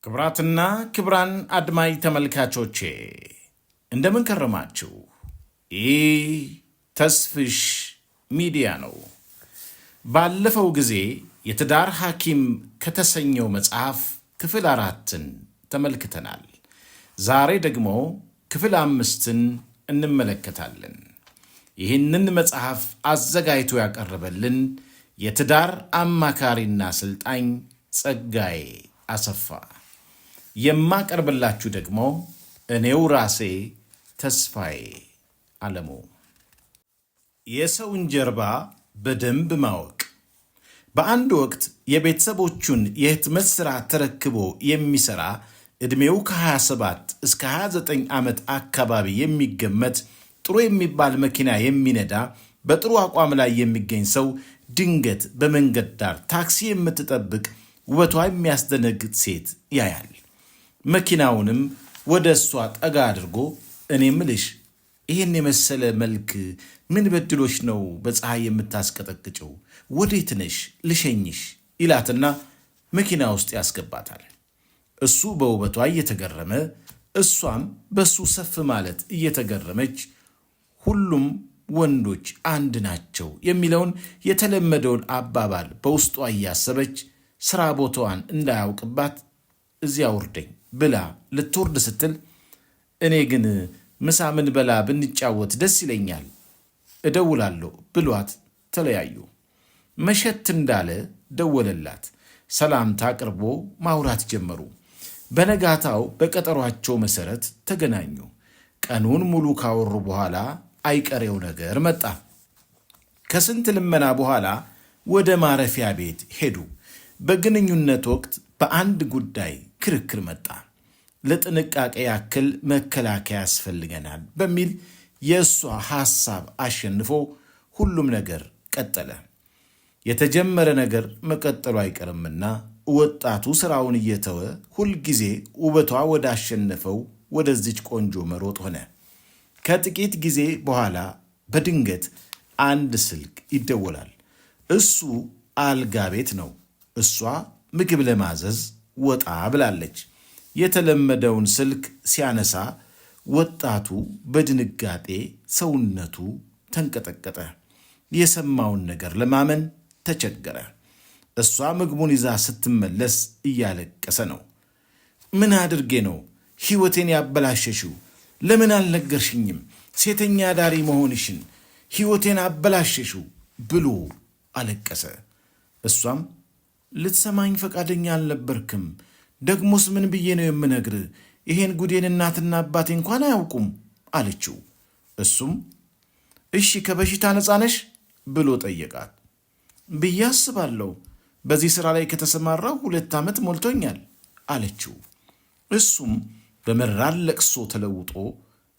ክብራትና ክብራን አድማጭ ተመልካቾቼ እንደምን ከረማችሁ? ይህ ተስፍሽ ሚዲያ ነው። ባለፈው ጊዜ የትዳር ሐኪም ከተሰኘው መጽሐፍ ክፍል 4ን ተመልክተናል። ዛሬ ደግሞ ክፍል 5ን እንመለከታለን። ይህንን መጽሐፍ አዘጋጅቶ ያቀረበልን የትዳር አማካሪና ስልጣኝ ጸጋዬ አሰፋ፣ የማቀርብላችሁ ደግሞ እኔው ራሴ ተስፋዬ አለሙ። የሰውን ጀርባ በደንብ ማወቅ። በአንድ ወቅት የቤተሰቦቹን የህትመት ሥራ ተረክቦ የሚሠራ ዕድሜው ከ27 እስከ 29 ዓመት አካባቢ የሚገመት ጥሩ የሚባል መኪና የሚነዳ በጥሩ አቋም ላይ የሚገኝ ሰው ድንገት በመንገድ ዳር ታክሲ የምትጠብቅ ውበቷ የሚያስደነግጥ ሴት ያያል። መኪናውንም ወደ እሷ ጠጋ አድርጎ እኔ ምልሽ ይህን የመሰለ መልክ ምን በድሎሽ ነው በፀሐይ የምታስቀጠቅጭው? ወዴት ነሽ? ልሸኝሽ ይላትና መኪና ውስጥ ያስገባታል። እሱ በውበቷ እየተገረመ እሷም በሱ ሰፍ ማለት እየተገረመች ሁሉም ወንዶች አንድ ናቸው የሚለውን የተለመደውን አባባል በውስጧ እያሰበች ሥራ ቦታዋን እንዳያውቅባት እዚያ ውርደኝ ብላ ልትወርድ ስትል እኔ ግን ምሳ ምን በላ ብንጫወት ደስ ይለኛል እደውላለሁ ብሏት ተለያዩ። መሸት እንዳለ ደወለላት። ሰላምታ አቅርቦ ማውራት ጀመሩ። በነጋታው በቀጠሯቸው መሠረት ተገናኙ። ቀኑን ሙሉ ካወሩ በኋላ አይቀሬው ነገር መጣ። ከስንት ልመና በኋላ ወደ ማረፊያ ቤት ሄዱ። በግንኙነት ወቅት በአንድ ጉዳይ ክርክር መጣ። ለጥንቃቄ ያክል መከላከያ ያስፈልገናል በሚል የእሷ ሐሳብ አሸንፎ ሁሉም ነገር ቀጠለ። የተጀመረ ነገር መቀጠሉ አይቀርምና ወጣቱ ሥራውን እየተወ ሁልጊዜ ውበቷ ወደ አሸነፈው ወደዚች ቆንጆ መሮጥ ሆነ። ከጥቂት ጊዜ በኋላ በድንገት አንድ ስልክ ይደወላል። እሱ አልጋ ቤት ነው። እሷ ምግብ ለማዘዝ ወጣ ብላለች። የተለመደውን ስልክ ሲያነሳ ወጣቱ በድንጋጤ ሰውነቱ ተንቀጠቀጠ። የሰማውን ነገር ለማመን ተቸገረ። እሷ ምግቡን ይዛ ስትመለስ እያለቀሰ ነው። ምን አድርጌ ነው ሕይወቴን ያበላሸሽው? ለምን አልነገርሽኝም? ሴተኛ ዳሪ መሆንሽን ሕይወቴን አበላሸሽው ብሎ አለቀሰ። እሷም ልትሰማኝ ፈቃደኛ አልነበርክም። ደግሞስ ምን ብዬ ነው የምነግር? ይሄን ጉዴን እናትና አባቴ እንኳን አያውቁም አለችው። እሱም እሺ ከበሽታ ነፃ ነሽ ብሎ ጠየቃት። ብዬ አስባለሁ። በዚህ ሥራ ላይ ከተሰማራው 2 ዓመት ሞልቶኛል አለችው። እሱም በመራር ለቅሶ ተለውጦ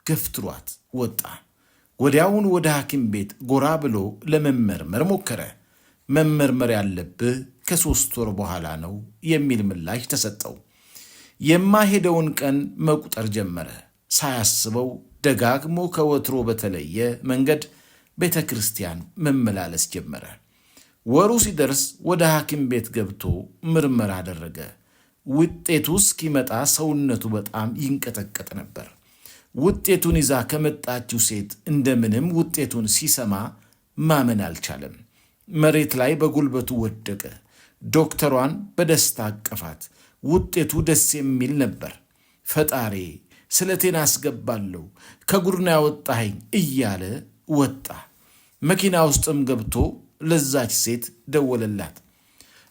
ገፍትሯት ወጣ። ወዲያውን ወደ ሐኪም ቤት ጎራ ብሎ ለመመርመር ሞከረ። መመርመር ያለብህ ከ3 ወር በኋላ ነው የሚል ምላሽ ተሰጠው። የማሄደውን ቀን መቁጠር ጀመረ። ሳያስበው ደጋግሞ ከወትሮ በተለየ መንገድ ቤተ ክርስቲያን መመላለስ ጀመረ። ወሩ ሲደርስ ወደ ሐኪም ቤት ገብቶ ምርመራ አደረገ። ውጤቱ እስኪመጣ ሰውነቱ በጣም ይንቀጠቀጥ ነበር። ውጤቱን ይዛ ከመጣችው ሴት እንደምንም ውጤቱን ሲሰማ ማመን አልቻለም። መሬት ላይ በጉልበቱ ወደቀ። ዶክተሯን በደስታ አቀፋት። ውጤቱ ደስ የሚል ነበር። ፈጣሪ ስለቴን አስገባለሁ፣ ከጉድና ያወጣኸኝ እያለ ወጣ። መኪና ውስጥም ገብቶ ለዛች ሴት ደወለላት።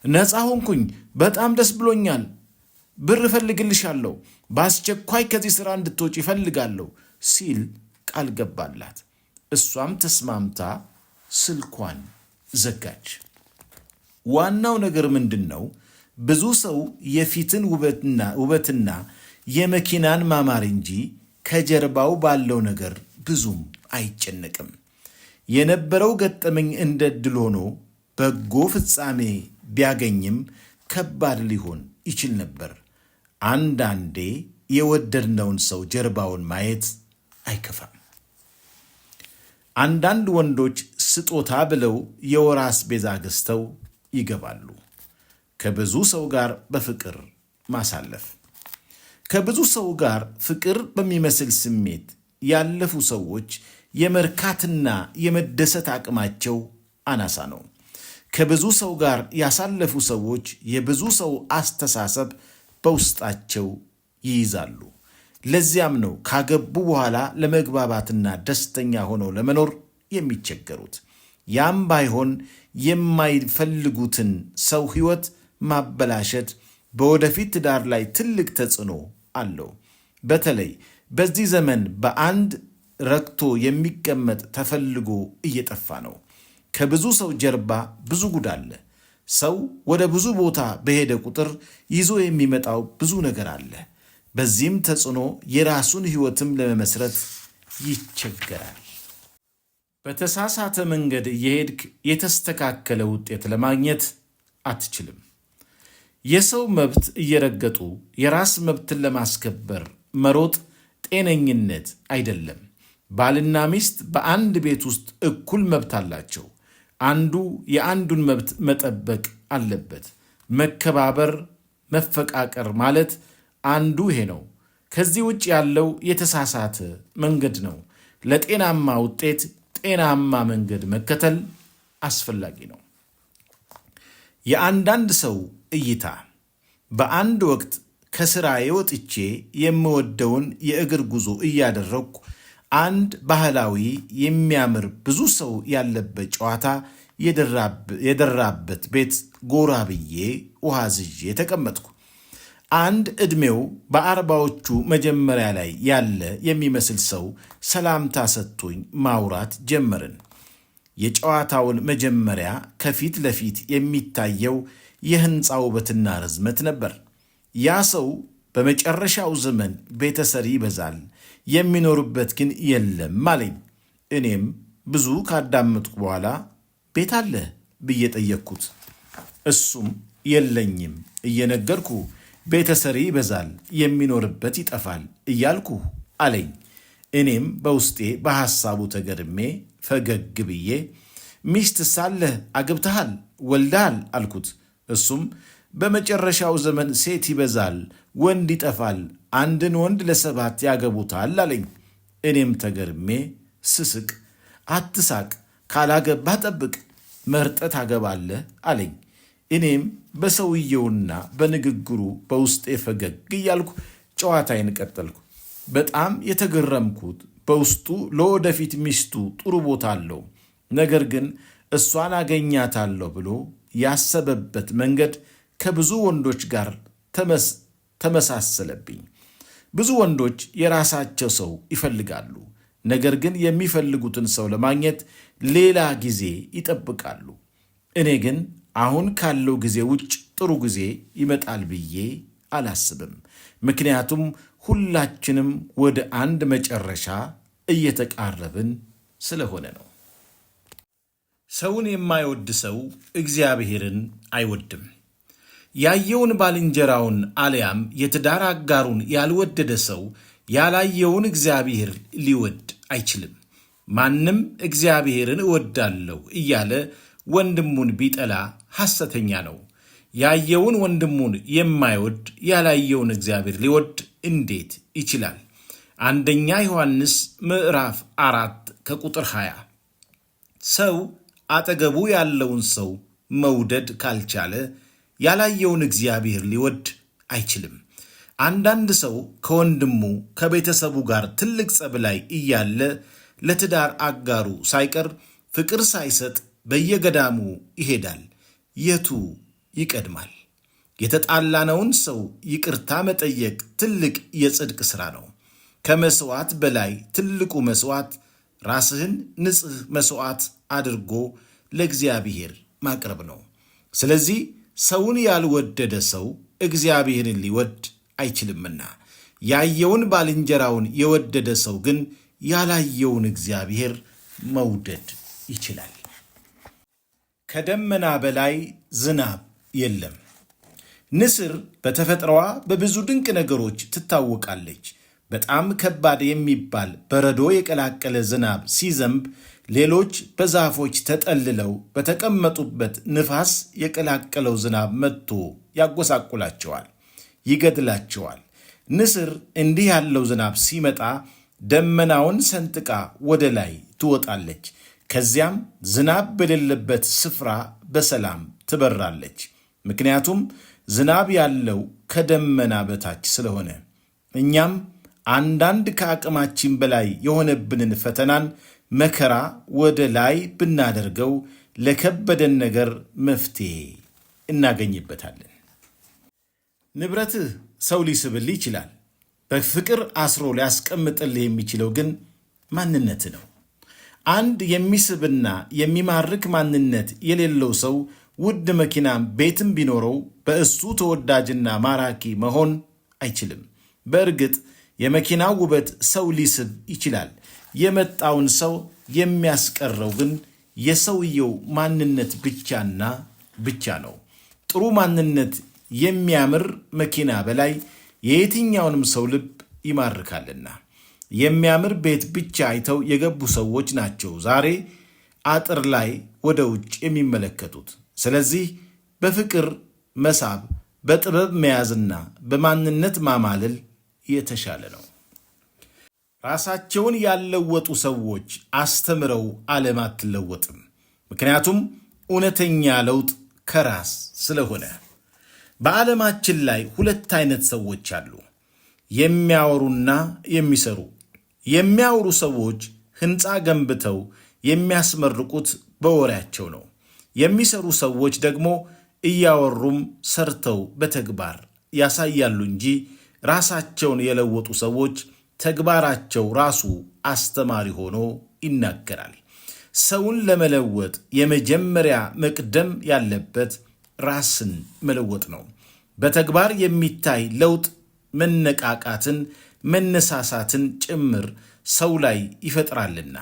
ነፃ ሆንኩኝ፣ በጣም ደስ ብሎኛል፣ ብር እፈልግልሻለሁ፣ በአስቸኳይ ከዚህ ሥራ እንድትወጪ እፈልጋለሁ ሲል ቃል ገባላት። እሷም ተስማምታ ስልኳን ዘጋች። ዋናው ነገር ምንድን ነው? ብዙ ሰው የፊትን ውበትና የመኪናን ማማር እንጂ ከጀርባው ባለው ነገር ብዙም አይጨነቅም። የነበረው ገጠመኝ እንደ ዕድል ሆኖ በጎ ፍጻሜ ቢያገኝም ከባድ ሊሆን ይችል ነበር። አንዳንዴ የወደድነውን ሰው ጀርባውን ማየት አይከፋም። አንዳንድ ወንዶች ስጦታ ብለው የወር አስቤዛ ገዝተው ይገባሉ። ከብዙ ሰው ጋር በፍቅር ማሳለፍ ከብዙ ሰው ጋር ፍቅር በሚመስል ስሜት ያለፉ ሰዎች የመርካትና የመደሰት አቅማቸው አናሳ ነው። ከብዙ ሰው ጋር ያሳለፉ ሰዎች የብዙ ሰው አስተሳሰብ በውስጣቸው ይይዛሉ። ለዚያም ነው ካገቡ በኋላ ለመግባባትና ደስተኛ ሆነው ለመኖር የሚቸገሩት። ያም ባይሆን የማይፈልጉትን ሰው ሕይወት ማበላሸት በወደፊት ትዳር ላይ ትልቅ ተጽዕኖ አለው። በተለይ በዚህ ዘመን በአንድ ረክቶ የሚቀመጥ ተፈልጎ እየጠፋ ነው። ከብዙ ሰው ጀርባ ብዙ ጉድ አለ። ሰው ወደ ብዙ ቦታ በሄደ ቁጥር ይዞ የሚመጣው ብዙ ነገር አለ። በዚህም ተጽዕኖ የራሱን ሕይወትም ለመመስረት ይቸገራል። በተሳሳተ መንገድ እየሄድክ የተስተካከለ ውጤት ለማግኘት አትችልም። የሰው መብት እየረገጡ የራስ መብትን ለማስከበር መሮጥ ጤነኝነት አይደለም። ባልና ሚስት በአንድ ቤት ውስጥ እኩል መብት አላቸው። አንዱ የአንዱን መብት መጠበቅ አለበት። መከባበር፣ መፈቃቀር ማለት አንዱ ይሄ ነው። ከዚህ ውጭ ያለው የተሳሳተ መንገድ ነው። ለጤናማ ውጤት ጤናማ መንገድ መከተል አስፈላጊ ነው። የአንዳንድ ሰው እይታ በአንድ ወቅት ከስራዬ ወጥቼ የምወደውን የእግር ጉዞ እያደረግኩ አንድ ባህላዊ የሚያምር ብዙ ሰው ያለበት ጨዋታ የደራበት ቤት ጎራ ብዬ ውሃ ዝዤ ተቀመጥኩ። አንድ ዕድሜው በአርባዎቹ መጀመሪያ ላይ ያለ የሚመስል ሰው ሰላምታ ሰጥቶኝ ማውራት ጀመርን። የጨዋታውን መጀመሪያ ከፊት ለፊት የሚታየው የሕንፃ ውበትና ርዝመት ነበር። ያ ሰው በመጨረሻው ዘመን ቤተሰብ ይበዛል፣ የሚኖርበት ግን የለም አለኝ። እኔም ብዙ ካዳመጥኩ በኋላ ቤት አለ ብዬ ጠየቅኩት። እሱም የለኝም እየነገርኩ ቤተሰብ ይበዛል፣ የሚኖርበት ይጠፋል እያልኩ አለኝ። እኔም በውስጤ በሐሳቡ ተገርሜ ፈገግ ብዬ ሚስት ሳለህ አግብተሃል፣ ወልደሃል አልኩት። እሱም በመጨረሻው ዘመን ሴት ይበዛል፣ ወንድ ይጠፋል፣ አንድን ወንድ ለ7 ያገቡታል አለኝ። እኔም ተገርሜ ስስቅ አትሳቅ፣ ካላገባህ ጠብቅ፣ መርጠህ ታገባለህ አለኝ። እኔም በሰውየውና በንግግሩ በውስጤ ፈገግ እያልኩ ጨዋታዬን ቀጠልኩ። በጣም የተገረምኩት በውስጡ ለወደፊት ሚስቱ ጥሩ ቦታ አለው፣ ነገር ግን እሷን አገኛታለሁ ብሎ ያሰበበት መንገድ ከብዙ ወንዶች ጋር ተመሳሰለብኝ። ብዙ ወንዶች የራሳቸው ሰው ይፈልጋሉ፣ ነገር ግን የሚፈልጉትን ሰው ለማግኘት ሌላ ጊዜ ይጠብቃሉ። እኔ ግን አሁን ካለው ጊዜ ውጭ ጥሩ ጊዜ ይመጣል ብዬ አላስብም። ምክንያቱም ሁላችንም ወደ አንድ መጨረሻ እየተቃረብን ስለሆነ ነው። ሰውን የማይወድ ሰው እግዚአብሔርን አይወድም። ያየውን ባልንጀራውን አልያም የትዳር አጋሩን ያልወደደ ሰው ያላየውን እግዚአብሔር ሊወድ አይችልም። ማንም እግዚአብሔርን እወዳለሁ እያለ ወንድሙን ቢጠላ ሐሰተኛ ነው። ያየውን ወንድሙን የማይወድ ያላየውን እግዚአብሔር ሊወድ እንዴት ይችላል? አንደኛ ዮሐንስ ምዕራፍ 4 ከቁጥር 20። ሰው አጠገቡ ያለውን ሰው መውደድ ካልቻለ ያላየውን እግዚአብሔር ሊወድ አይችልም። አንዳንድ ሰው ከወንድሙ ከቤተሰቡ ጋር ትልቅ ጸብ ላይ እያለ ለትዳር አጋሩ ሳይቀር ፍቅር ሳይሰጥ በየገዳሙ ይሄዳል። የቱ ይቀድማል? የተጣላነውን ሰው ይቅርታ መጠየቅ ትልቅ የጽድቅ ሥራ ነው። ከመሥዋዕት በላይ ትልቁ መሥዋዕት ራስህን ንጹሕ መሥዋዕት አድርጎ ለእግዚአብሔር ማቅረብ ነው። ስለዚህ ሰውን ያልወደደ ሰው እግዚአብሔርን ሊወድ አይችልምና፣ ያየውን ባልንጀራውን የወደደ ሰው ግን ያላየውን እግዚአብሔር መውደድ ይችላል። ከደመና በላይ ዝናብ የለም። ንስር በተፈጥሮዋ በብዙ ድንቅ ነገሮች ትታወቃለች። በጣም ከባድ የሚባል በረዶ የቀላቀለ ዝናብ ሲዘንብ ሌሎች በዛፎች ተጠልለው በተቀመጡበት ንፋስ የቀላቀለው ዝናብ መጥቶ ያጎሳቁላቸዋል፣ ይገድላቸዋል። ንስር እንዲህ ያለው ዝናብ ሲመጣ ደመናውን ሰንጥቃ ወደ ላይ ትወጣለች። ከዚያም ዝናብ በሌለበት ስፍራ በሰላም ትበራለች። ምክንያቱም ዝናብ ያለው ከደመና በታች ስለሆነ። እኛም አንዳንድ ከአቅማችን በላይ የሆነብንን ፈተናን፣ መከራ ወደ ላይ ብናደርገው ለከበደን ነገር መፍትሄ እናገኝበታለን። ንብረትህ ሰው ሊስብልህ ይችላል። በፍቅር አስሮ ሊያስቀምጥልህ የሚችለው ግን ማንነት ነው። አንድ የሚስብና የሚማርክ ማንነት የሌለው ሰው ውድ መኪናም ቤትም ቢኖረው በእሱ ተወዳጅና ማራኪ መሆን አይችልም። በእርግጥ የመኪናው ውበት ሰው ሊስብ ይችላል። የመጣውን ሰው የሚያስቀረው ግን የሰውየው ማንነት ብቻና ብቻ ነው። ጥሩ ማንነት የሚያምር መኪና በላይ የየትኛውንም ሰው ልብ ይማርካልና። የሚያምር ቤት ብቻ አይተው የገቡ ሰዎች ናቸው ዛሬ አጥር ላይ ወደ ውጭ የሚመለከቱት። ስለዚህ በፍቅር መሳብ፣ በጥበብ መያዝና በማንነት ማማለል የተሻለ ነው። ራሳቸውን ያልለወጡ ሰዎች አስተምረው ዓለም አትለወጥም። ምክንያቱም እውነተኛ ለውጥ ከራስ ስለሆነ። በዓለማችን ላይ ሁለት አይነት ሰዎች አሉ፣ የሚያወሩና የሚሰሩ። የሚያወሩ ሰዎች ሕንፃ ገንብተው የሚያስመርቁት በወሬያቸው ነው። የሚሰሩ ሰዎች ደግሞ እያወሩም ሰርተው በተግባር ያሳያሉ እንጂ ራሳቸውን የለወጡ ሰዎች ተግባራቸው ራሱ አስተማሪ ሆኖ ይናገራል። ሰውን ለመለወጥ የመጀመሪያ መቅደም ያለበት ራስን መለወጥ ነው። በተግባር የሚታይ ለውጥ መነቃቃትን፣ መነሳሳትን ጭምር ሰው ላይ ይፈጥራልና።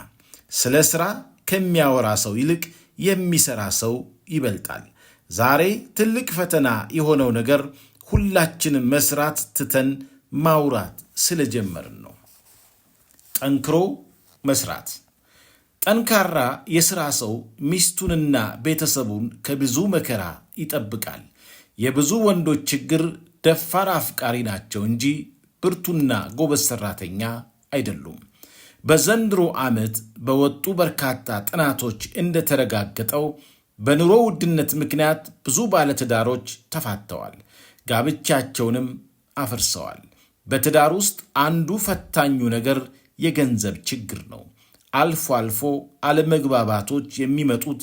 ስለ ሥራ ከሚያወራ ሰው ይልቅ የሚሠራ ሰው ይበልጣል። ዛሬ ትልቅ ፈተና የሆነው ነገር ሁላችንም መስራት ትተን ማውራት ስለጀመርን ነው። ጠንክሮ መስራት። ጠንካራ የሥራ ሰው ሚስቱንና ቤተሰቡን ከብዙ መከራ ይጠብቃል። የብዙ ወንዶች ችግር ደፋር አፍቃሪ ናቸው እንጂ ብርቱና ጎበዝ ሠራተኛ አይደሉም። በዘንድሮ ዓመት በወጡ በርካታ ጥናቶች እንደተረጋገጠው በኑሮ ውድነት ምክንያት ብዙ ባለትዳሮች ተፋተዋል፣ ጋብቻቸውንም አፍርሰዋል። በትዳር ውስጥ አንዱ ፈታኙ ነገር የገንዘብ ችግር ነው። አልፎ አልፎ አለመግባባቶች የሚመጡት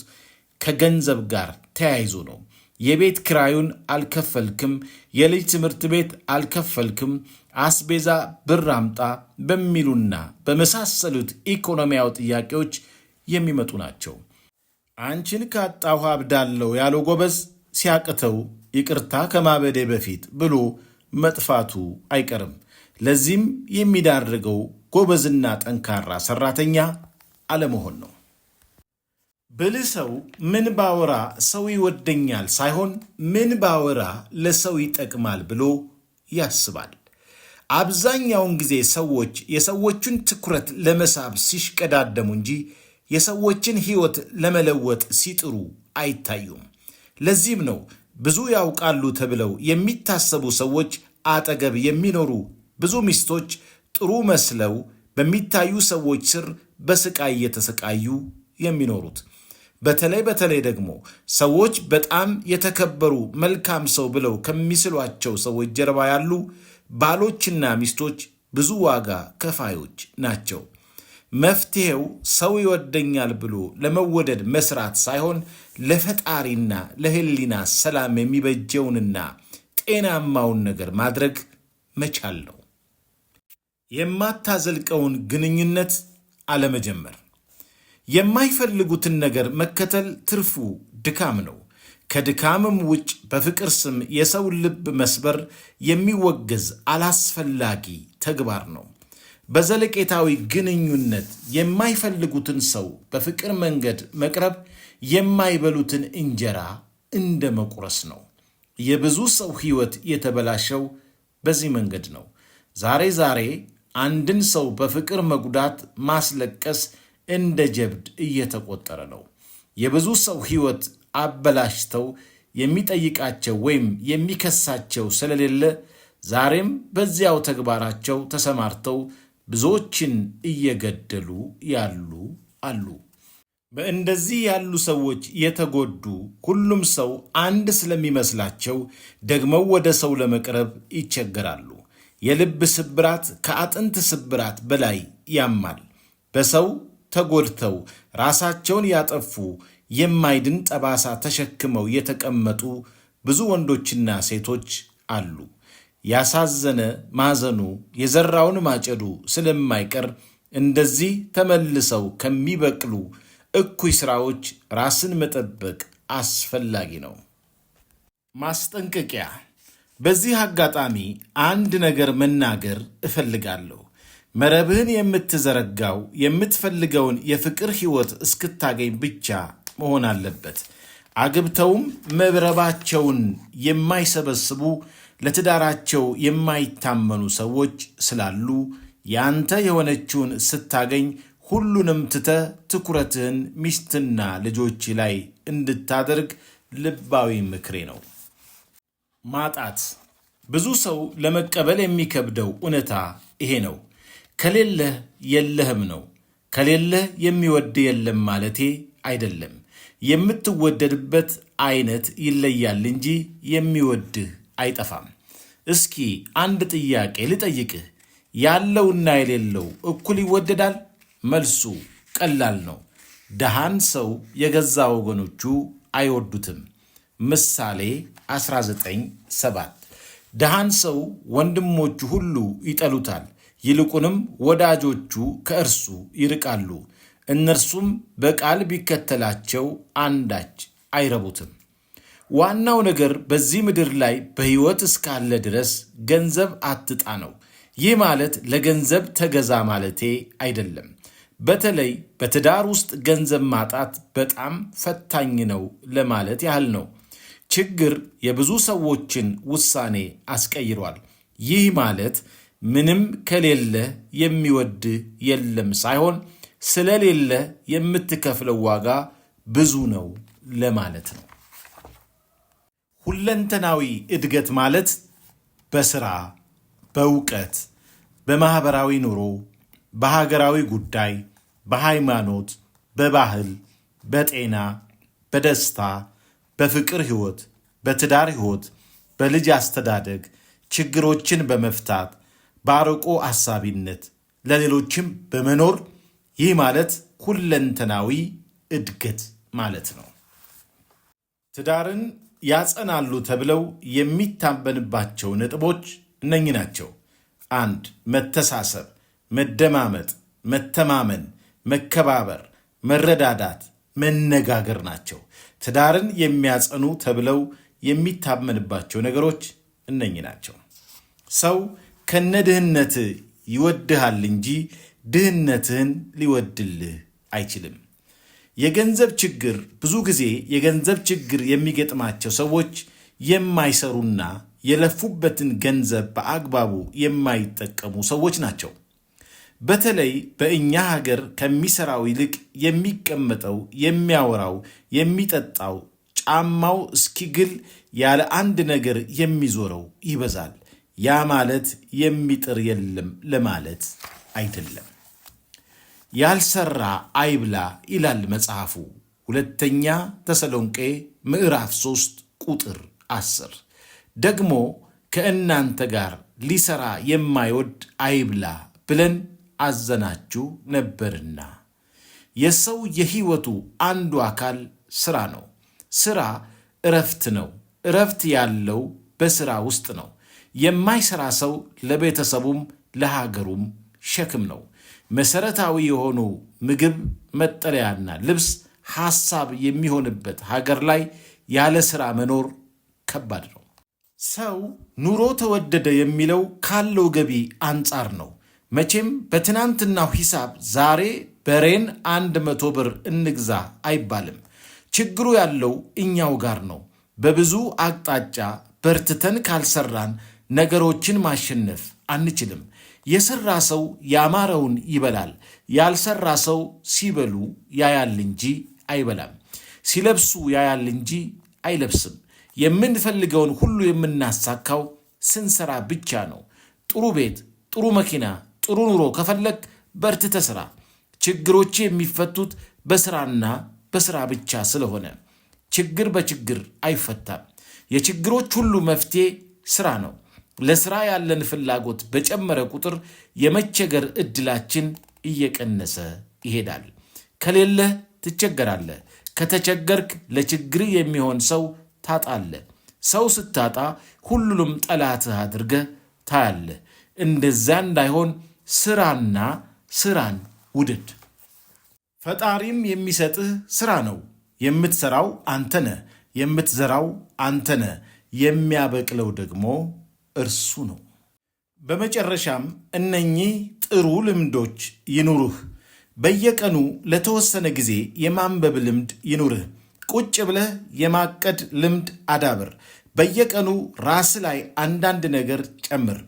ከገንዘብ ጋር ተያይዞ ነው። የቤት ኪራዩን አልከፈልክም፣ የልጅ ትምህርት ቤት አልከፈልክም፣ አስቤዛ ብር አምጣ በሚሉና በመሳሰሉት ኢኮኖሚያዊ ጥያቄዎች የሚመጡ ናቸው። አንቺን ካጣሁ አብዳለሁ ያለው ጎበዝ ሲያቅተው ይቅርታ ከማበዴ በፊት ብሎ መጥፋቱ አይቀርም። ለዚህም የሚዳርገው ጎበዝና ጠንካራ ሰራተኛ አለመሆን ነው። ብልህ ሰው ምን ባወራ ሰው ይወደኛል ሳይሆን ምን ባወራ ለሰው ይጠቅማል ብሎ ያስባል። አብዛኛውን ጊዜ ሰዎች የሰዎችን ትኩረት ለመሳብ ሲሽቀዳደሙ እንጂ የሰዎችን ሕይወት ለመለወጥ ሲጥሩ አይታዩም። ለዚህም ነው ብዙ ያውቃሉ ተብለው የሚታሰቡ ሰዎች አጠገብ የሚኖሩ ብዙ ሚስቶች ጥሩ መስለው በሚታዩ ሰዎች ስር በስቃይ እየተሰቃዩ የሚኖሩት። በተለይ ደግሞ ሰዎች በጣም የተከበሩ መልካም ሰው ብለው ከሚስሏቸው ሰዎች ጀርባ ያሉ ባሎችና ሚስቶች ብዙ ዋጋ ከፋዮች ናቸው። መፍትሄው ሰው ይወደኛል ብሎ ለመወደድ መስራት ሳይሆን ለፈጣሪና ለሕሊና ሰላም የሚበጀውንና ጤናማውን ነገር ማድረግ መቻል ነው። የማታዘልቀውን ግንኙነት አለመጀመር። የማይፈልጉትን ነገር መከተል ትርፉ ድካም ነው። ከድካምም ውጭ በፍቅር ስም የሰው ልብ መስበር የሚወገዝ አላስፈላጊ ተግባር ነው። በዘለቄታዊ ግንኙነት የማይፈልጉትን ሰው በፍቅር መንገድ መቅረብ የማይበሉትን እንጀራ እንደ መቁረስ ነው። የብዙ ሰው ሕይወት የተበላሸው በዚህ መንገድ ነው። ዛሬ አንድን ሰው በፍቅር መጉዳት፣ ማስለቀስ እንደ ጀብድ እየተቆጠረ ነው። የብዙ ሰው ሕይወት አበላሽተው የሚጠይቃቸው ወይም የሚከሳቸው ስለሌለ ዛሬም በዚያው ተግባራቸው ተሰማርተው ብዙዎችን እየገደሉ ያሉ አሉ። በእንደዚህ ያሉ ሰዎች የተጎዱ ሁሉም ሰው አንድ ስለሚመስላቸው ደግመው ወደ ሰው ለመቅረብ ይቸገራሉ። የልብ ስብራት ከአጥንት ስብራት በላይ ያማል። በሰው ተጎድተው ራሳቸውን ያጠፉ የማይድን ጠባሳ ተሸክመው የተቀመጡ ብዙ ወንዶችና ሴቶች አሉ። ያሳዘነ ማዘኑ የዘራውን ማጨዱ ስለማይቀር እንደዚህ ተመልሰው ከሚበቅሉ እኩይ ሥራዎች ራስን መጠበቅ አስፈላጊ ነው። ማስጠንቀቂያ። በዚህ አጋጣሚ አንድ ነገር መናገር እፈልጋለሁ። መረብህን የምትዘረጋው የምትፈልገውን የፍቅር ሕይወት እስክታገኝ ብቻ መሆን አለበት። አግብተውም መረባቸውን የማይሰበስቡ ለትዳራቸው የማይታመኑ ሰዎች ስላሉ ያንተ የሆነችውን ስታገኝ ሁሉንም ትተህ ትኩረትህን ሚስትና ልጆች ላይ እንድታደርግ ልባዊ ምክሬ ነው። ማጣት። ብዙ ሰው ለመቀበል የሚከብደው እውነታ ይሄ ነው። ከሌለህ የለህም ነው። ከሌለህ የሚወድ የለም ማለቴ አይደለም። የምትወደድበት አይነት ይለያል እንጂ የሚወድህ አይጠፋም። እስኪ አንድ ጥያቄ ልጠይቅህ። ያለውና የሌለው እኩል ይወደዳል? መልሱ ቀላል ነው። ደሃን ሰው የገዛ ወገኖቹ አይወዱትም። ምሳሌ 19:7 ደሃን ሰው ወንድሞቹ ሁሉ ይጠሉታል፣ ይልቁንም ወዳጆቹ ከእርሱ ይርቃሉ። እነርሱም በቃል ቢከተላቸው አንዳች አይረቡትም። ዋናው ነገር በዚህ ምድር ላይ በሕይወት እስካለ ድረስ ገንዘብ አትጣ ነው። ይህ ማለት ለገንዘብ ተገዛ ማለቴ አይደለም። በተለይ በትዳር ውስጥ ገንዘብ ማጣት በጣም ፈታኝ ነው ለማለት ያህል ነው። ችግር የብዙ ሰዎችን ውሳኔ አስቀይሯል። ይህ ማለት ምንም ከሌለ የሚወድህ የለም ሳይሆን ስለሌለ የምትከፍለው ዋጋ ብዙ ነው ለማለት ነው። ሁለንተናዊ እድገት ማለት በሥራ፣ በእውቀት፣ በማኅበራዊ ኑሮ፣ በሀገራዊ ጉዳይ፣ በሃይማኖት፣ በባህል፣ በጤና፣ በደስታ፣ በፍቅር ሕይወት፣ በትዳር ሕይወት፣ በልጅ አስተዳደግ፣ ችግሮችን በመፍታት፣ በአርቆ አሳቢነት፣ ለሌሎችም በመኖር ይህ ማለት ሁለንተናዊ እድገት ማለት ነው። ትዳርን ያጸናሉ ተብለው የሚታመንባቸው ነጥቦች እነኚህ ናቸው። 1. መተሳሰብ፣ መደማመጥ፣ መተማመን፣ መከባበር፣ መረዳዳት፣ መነጋገር ናቸው። ትዳርን የሚያጸኑ ተብለው የሚታመንባቸው ነገሮች እነኚህ ናቸው። ሰው ከነድህነት ይወድሃል እንጂ ድህነትህን ሊወድልህ አይችልም። የገንዘብ ችግር ብዙ ጊዜ የገንዘብ ችግር የሚገጥማቸው ሰዎች የማይሰሩና የለፉበትን ገንዘብ በአግባቡ የማይጠቀሙ ሰዎች ናቸው። በተለይ በእኛ ሀገር ከሚሰራው ይልቅ የሚቀመጠው፣ የሚያወራው፣ የሚጠጣው፣ ጫማው እስኪግል ያለ አንድ ነገር የሚዞረው ይበዛል። ያ ማለት የሚጥር የለም ለማለት አይደለም። ያልሰራ አይብላ ይላል መጽሐፉ። 2ኛ ተሰሎንቄ ምዕራፍ 3 ቁጥር 10 ደግሞ ከእናንተ ጋር ሊሰራ የማይወድ አይብላ ብለን አዘናችሁ ነበርና። የሰው የሕይወቱ አንዱ አካል ሥራ ነው። ሥራ እረፍት ነው። እረፍት ያለው በሥራ ውስጥ ነው። የማይሠራ ሰው ለቤተሰቡም ለሀገሩም ሸክም ነው። መሠረታዊ የሆኑ ምግብ፣ መጠለያና ልብስ ሐሳብ የሚሆንበት ሀገር ላይ ያለ ሥራ መኖር ከባድ ነው። ሰው ኑሮ ተወደደ የሚለው ካለው ገቢ አንጻር ነው። መቼም በትናንትናው ሂሳብ ዛሬ በሬን 100 ብር እንግዛ አይባልም። ችግሩ ያለው እኛው ጋር ነው። በብዙ አቅጣጫ በርትተን ካልሰራን ነገሮችን ማሸነፍ አንችልም። የሰራ ሰው ያማረውን ይበላል። ያልሰራ ሰው ሲበሉ ያያል እንጂ አይበላም። ሲለብሱ ያያል እንጂ አይለብስም። የምንፈልገውን ሁሉ የምናሳካው ስንሰራ ብቻ ነው። ጥሩ ቤት፣ ጥሩ መኪና፣ ጥሩ ኑሮ ከፈለግ በርትተህ ስራ። ችግሮች የሚፈቱት በስራና በስራ ብቻ ስለሆነ ችግር በችግር አይፈታም። የችግሮች ሁሉ መፍትሄ ስራ ነው። ለስራ ያለን ፍላጎት በጨመረ ቁጥር የመቸገር እድላችን እየቀነሰ ይሄዳል። ከሌለህ ትቸገራለህ። ከተቸገርክ ለችግር የሚሆን ሰው ታጣለህ። ሰው ስታጣ ሁሉንም ጠላትህ አድርገህ ታያለህ። እንደዛ እንዳይሆን ስራና ስራን ውደድ። ፈጣሪም የሚሰጥህ ስራ ነው። የምትሰራው አንተነ፣ የምትዘራው አንተነ፣ የሚያበቅለው ደግሞ እርሱ ነው። በመጨረሻም እነኚህ ጥሩ ልምዶች ይኑሩህ። በየቀኑ ለተወሰነ ጊዜ የማንበብ ልምድ ይኑርህ። ቁጭ ብለህ የማቀድ ልምድ አዳብር። በየቀኑ ራስ ላይ አንዳንድ ነገር ጨምር።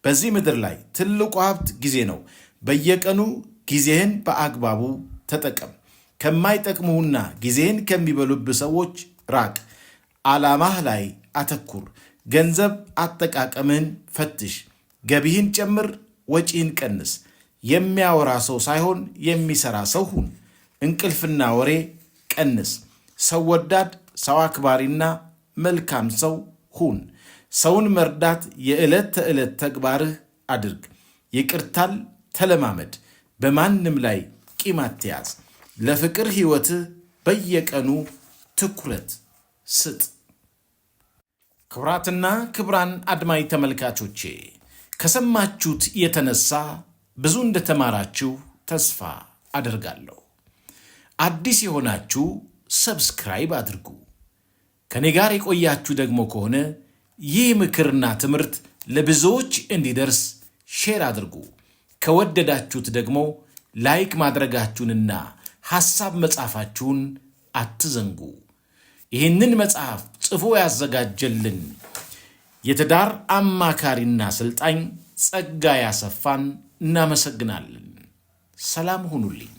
በዚህ ምድር ላይ ትልቁ ሀብት ጊዜ ነው። በየቀኑ ጊዜህን በአግባቡ ተጠቀም። ከማይጠቅሙህና ጊዜህን ከሚበሉብህ ሰዎች ራቅ። ዓላማህ ላይ አተኩር። ገንዘብ አጠቃቀምህን ፈትሽ። ገቢህን ጨምር፣ ወጪህን ቀንስ። የሚያወራ ሰው ሳይሆን የሚሰራ ሰው ሁን። እንቅልፍና ወሬ ቀንስ። ሰው ወዳድ፣ ሰው አክባሪና መልካም ሰው ሁን። ሰውን መርዳት የዕለት ተዕለት ተግባርህ አድርግ። ይቅርታን ተለማመድ። በማንም ላይ ቂም አትያዝ። ለፍቅር ሕይወትህ በየቀኑ ትኩረት ስጥ። ክቡራትና ክቡራን አድማጭ ተመልካቾቼ ከሰማችሁት የተነሳ ብዙ እንደተማራችሁ ተስፋ አደርጋለሁ። አዲስ የሆናችሁ ሰብስክራይብ አድርጉ። ከኔ ጋር የቆያችሁ ደግሞ ከሆነ ይህ ምክርና ትምህርት ለብዙዎች እንዲደርስ ሼር አድርጉ። ከወደዳችሁት ደግሞ ላይክ ማድረጋችሁንና ሐሳብ መጻፋችሁን አትዘንጉ። ይህንን መጽሐፍ ጽፎ ያዘጋጀልን የትዳር አማካሪና ስልጣኝ ጸጋዬ አሰፋን እናመሰግናለን። ሰላም ሁኑልኝ።